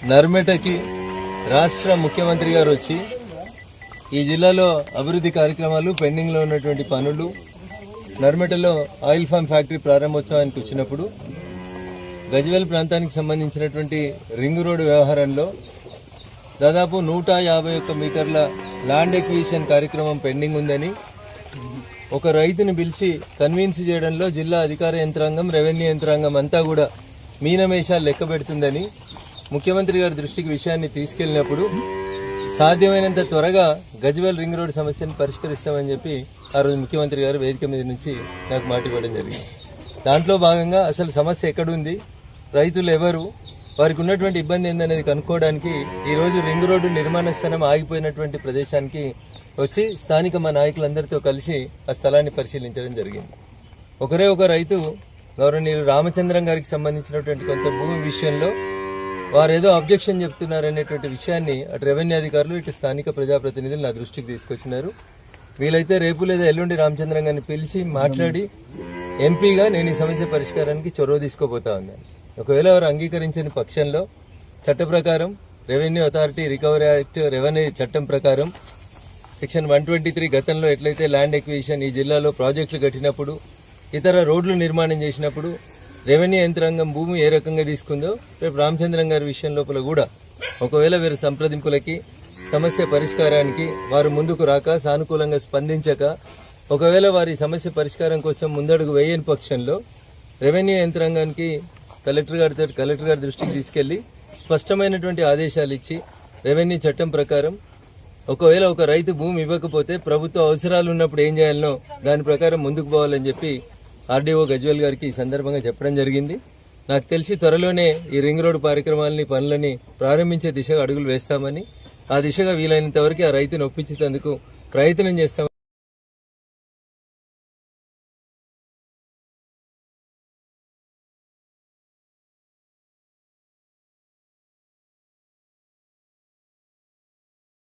నర్మెటకి రాష్ట్ర ముఖ్యమంత్రి గారు వచ్చి ఈ జిల్లాలో అభివృద్ధి కార్యక్రమాలు పెండింగ్ లో ఉన్నటువంటి పనులు నర్మెటలో ఆయిల్ ఫామ్ ఫ్యాక్టరీ ప్రారంభోత్సవానికి వచ్చినప్పుడు గజ్వేల్ ప్రాంతానికి సంబంధించినటువంటి రింగ్ రోడ్ వ్యవహారంలో దాదాపు 151 మీటర్ల ల్యాండ్ ఎక్విజిషన్ కార్యక్రమం పెండింగ్ ఉందని ఒక రైతుని పిలిచి కన్విన్స్ చేయడంలో జిల్లా అధికార యంత్రాంగం రెవెన్యూ యంత్రాంగం అంతా కూడా మీనమేషాలు లెక్క పెడుతుందని ముఖ్యమంత్రి గారి దృష్టికి విషయాన్ని తీసుకెళ్లినప్పుడు సాధ్యమైనంత త్వరగా గజ్వేల్ రింగ్ రోడ్ సమస్యను పరిష్కరిస్తామని చెప్పి ఆ రోజు ముఖ్యమంత్రి గారు వేదిక మీద నుంచి నాకు మాట ఇవ్వడం జరిగింది. దాంట్లో భాగంగా అసలు సమస్య ఎక్కడుంది, రైతులు ఎవరు, వారికి ఉన్నటువంటి ఇబ్బంది ఏందనేది కనుక్కోవడానికి ఈరోజు రింగ్ రోడ్డు నిర్మాణ స్థలం ఆగిపోయినటువంటి ప్రదేశానికి వచ్చి స్థానిక మా నాయకులందరితో కలిసి ఆ స్థలాన్ని పరిశీలించడం జరిగింది. ఒకరే ఒక రైతు గౌరవనీయులు రామచంద్రం గారికి సంబంధించినటువంటి కొంత భూమి విషయంలో వారేదో అబ్జెక్షన్ చెప్తున్నారనేటువంటి విషయాన్ని అటు రెవెన్యూ అధికారులు ఇటు స్థానిక ప్రజాప్రతినిధులు నా దృష్టికి తీసుకొచ్చినారు. వీలైతే రేపు లేదా ఎల్లుండి రామచంద్రం గారిని పిలిచి మాట్లాడి ఎంపీగా నేను ఈ సమస్య పరిష్కారానికి చొరవ తీసుకోబోతా ఉన్నాను. ఒకవేళ వారు అంగీకరించని పక్షంలో చట్ట ప్రకారం revenue authority recovery act revenue చట్టం ప్రకారం సెక్షన్ 123 గతంలో ఎట్లయితే ల్యాండ్ ఎక్విజిషన్ ఈ జిల్లాలో ప్రాజెక్టులు కట్టినప్పుడు ఇతర రోడ్లు నిర్మాణం చేసినప్పుడు రెవెన్యూ యంత్రాంగం భూమి ఏ రకంగా తీసుకుందో రేపు రామచంద్రం గారి విషయం లోపల కూడా ఒకవేళ వీరి సంప్రదింపులకి సమస్య పరిష్కారానికి వారు ముందుకు రాక సానుకూలంగా స్పందించక ఒకవేళ వారి సమస్య పరిష్కారం కోసం ముందడుగు వేయని పక్షంలో రెవెన్యూ యంత్రాంగానికి కలెక్టర్ గారి దృష్టికి తీసుకెళ్లి స్పష్టమైనటువంటి ఆదేశాలు ఇచ్చి రెవెన్యూ చట్టం ప్రకారం ఒకవేళ ఒక రైతు భూమి ఇవ్వకపోతే ప్రభుత్వ అవసరాలు ఉన్నప్పుడు ఏం చేయాలనో దాని ప్రకారం ముందుకు పోవాలని చెప్పి ఆర్డీఓ గజ్వేల్ గారికి ఈ సందర్భంగా చెప్పడం జరిగింది. నాకు తెలిసి త్వరలోనే ఈ రింగ్ రోడ్డు పనులని ప్రారంభించే దిశగా అడుగులు వేస్తామని, ఆ దిశగా వీలైనంత వరకు ఆ రైతును ఒప్పించేందుకు ప్రయత్నం చేస్తామని